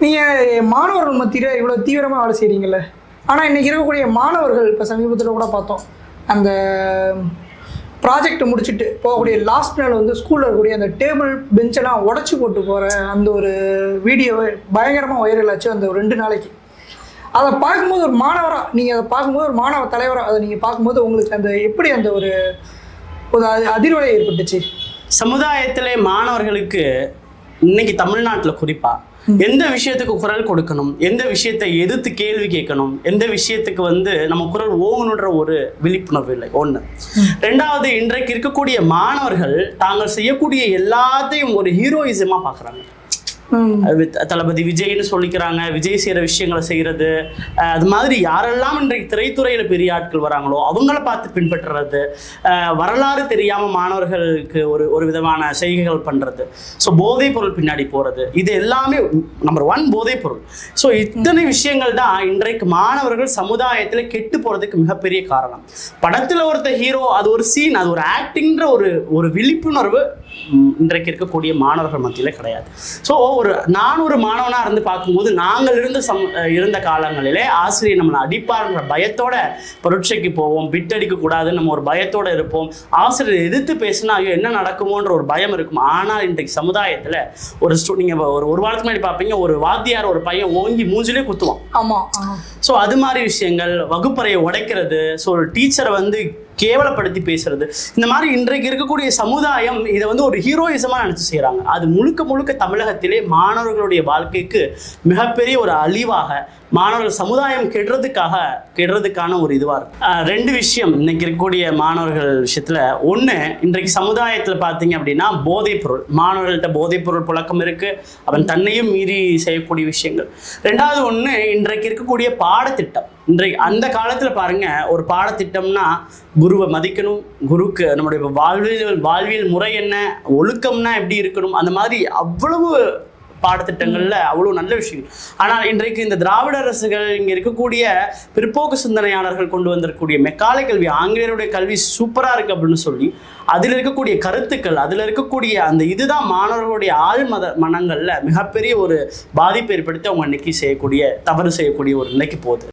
நீங்கள் மாணவர்கள் மத்தியில் இவ்வளோ தீவிரமாக வேலை செய்கிறீங்களே, ஆனால் இன்றைக்கி இருக்கக்கூடிய மாணவர்கள் இப்போ சமீபத்தில் கூட பார்த்தோம், அந்த ப்ராஜெக்ட் முடிச்சுட்டு போகக்கூடிய லாஸ்ட் நாள் வந்து ஸ்கூலில் இருக்கக்கூடிய அந்த டேபிள் பெஞ்செல்லாம் உடச்சி போட்டு போகிற அந்த ஒரு வீடியோவை பயங்கரமாக வைரல் ஆச்சு அந்த ஒரு 2 நாளைக்கு. அதை பார்க்கும்போது ஒரு மாணவராக, நீங்கள் அதை பார்க்கும்போது ஒரு மாணவ தலைவராக அதை நீங்கள் பார்க்கும்போது உங்களுக்கு அந்த எப்படி அந்த ஒரு அதிர்வலை ஏற்பட்டுச்சு? சமுதாயத்திலே மாணவர்களுக்கு இன்னைக்கு தமிழ்நாட்டில் குறிப்பாக எந்த விஷயத்துக்கு குரல் கொடுக்கணும், எந்த விஷயத்தை எதிர்த்து கேள்வி கேட்கணும், எந்த விஷயத்துக்கு வந்து நம்ம குரல் ஓங்கணுன்ற ஒரு விழிப்புணர்வு இல்லை. ஒன்று. ரெண்டாவது, இன்றைக்கு இருக்கக்கூடிய மாணவர்கள் தாங்கள் செய்யக்கூடிய எல்லாத்தையும் ஒரு ஹீரோயிசமா பார்க்குறாங்க. தளபதி விஜய்னு சொல்லிக்கிறாங்க, விஜய் செய்கிற விஷயங்களை செய்கிறது, அது மாதிரி யாரெல்லாம் இன்றைக்கு திரைத்துறையில் பெரிய ஆட்கள் வராங்களோ அவங்கள பார்த்து பின்பற்றுறது, வரலாறு தெரியாமல் மாணவர்களுக்கு ஒரு விதமான செய்கைகள் பண்ணுறது, ஸோ போதைப் பொருள் பின்னாடி போகிறது, இது எல்லாமே நம்பர் 1 போதைப் பொருள். ஸோ இத்தனை விஷயங்கள் தான் இன்றைக்கு மாணவர்கள் சமுதாயத்தில் கெட்டு போகிறதுக்கு மிகப்பெரிய காரணம். படத்தில் ஒருத்தர் ஹீரோ, அது ஒரு சீன், அது ஒரு ஆக்டிங்கிற ஒரு விழிப்புணர்வு இன்றைக்கு இருக்கக்கூடிய மாணவர்கள் மத்தியில் கிடையாது. ஸோ நான் ஒரு மாணவனாக இருந்து பார்க்கும்போது நாங்கள் இருந்த காலங்களிலே ஆசிரியர் நம்மளை அடிப்பாருன்ற பயத்தோட பரீட்சைக்கு போவோம், பிட் அடிக்கக்கூடாதுன்னு நம்ம ஒரு பயத்தோட இருப்போம். ஆசிரியர் எதிர்த்து பேசினா ஐயோ என்ன நடக்குமோன்ற ஒரு பயம் இருக்கும். ஆனால் இன்றைக்கு சமுதாயத்தில் நீங்கள் ஒரு வாரத்துக்கு முன்னாடி பார்ப்பீங்க, ஒரு வாத்தியார் ஒரு பையன் ஓங்கி மூஞ்சிலே குத்துவான். ஆமாம். ஸோ அது மாதிரி விஷயங்கள், வகுப்பறையை உடைக்கிறது, ஸோ ஒரு டீச்சரை வந்து கேவலப்படுத்தி பேசுறது, இந்த மாதிரி இன்றைக்கு இருக்கக்கூடிய சமுதாயம் இதை வந்து ஒரு ஹீரோயிசமா நினைச்சு செய்யறாங்க. அது முழுக்க முழுக்க தமிழகத்திலே மாணவர்களுடைய வாழ்க்கைக்கு மிகப்பெரிய ஒரு அழிவாக, மாணவர்கள் சமுதாயம் கெடுறதுக்கான ஒரு இதுவா இருக்கு. 2 விஷயம் இன்னைக்கு இருக்கக்கூடிய மாணவர்கள் விஷயத்துல. ஒண்ணு, இன்றைக்கு சமுதாயத்துல பாத்தீங்க அப்படின்னா போதைப் பொருள், மாணவர்கள்ட்ட போதைப் பொருள் புழக்கம் இருக்கு, அவன் தன்னையும் மீறி செய்யக்கூடிய விஷயங்கள். 2வது ஒண்ணு, இன்றைக்கு இருக்கக்கூடிய பாடத்திட்டம். இன்றைக்கு அந்த காலத்துல பாருங்க, ஒரு பாடத்திட்டம்னா குருவை மதிக்கணும், குருக்கு நம்முடைய வாழ்வியல் முறை என்ன, ஒழுக்கம்னா எப்படி இருக்கணும், அந்த மாதிரி அவ்வளவு பாடத்திட்டங்கள்ல அவ்வளவு நல்ல விஷயம். ஆனால் இன்றைக்கு இந்த திராவிட அரசுகள், இங்க இருக்கக்கூடிய பிற்போக்கு சிந்தனையாளர்கள் கொண்டு வந்திருக்கக்கூடிய மெக்காலை கல்வி, ஆங்கிலேயருடைய கல்வி சூப்பரா இருக்கு அப்படின்னு சொல்லி அதில் இருக்கக்கூடிய கருத்துக்கள், அதில் இருக்கக்கூடிய அந்த இதுதான் மாணவர்களுடைய மனங்கள்ல மிகப்பெரிய ஒரு பாதிப்பு ஏற்படுத்தி அவங்க இன்னைக்கு தவறு செய்யக்கூடிய ஒரு நிலைக்கு போகுது.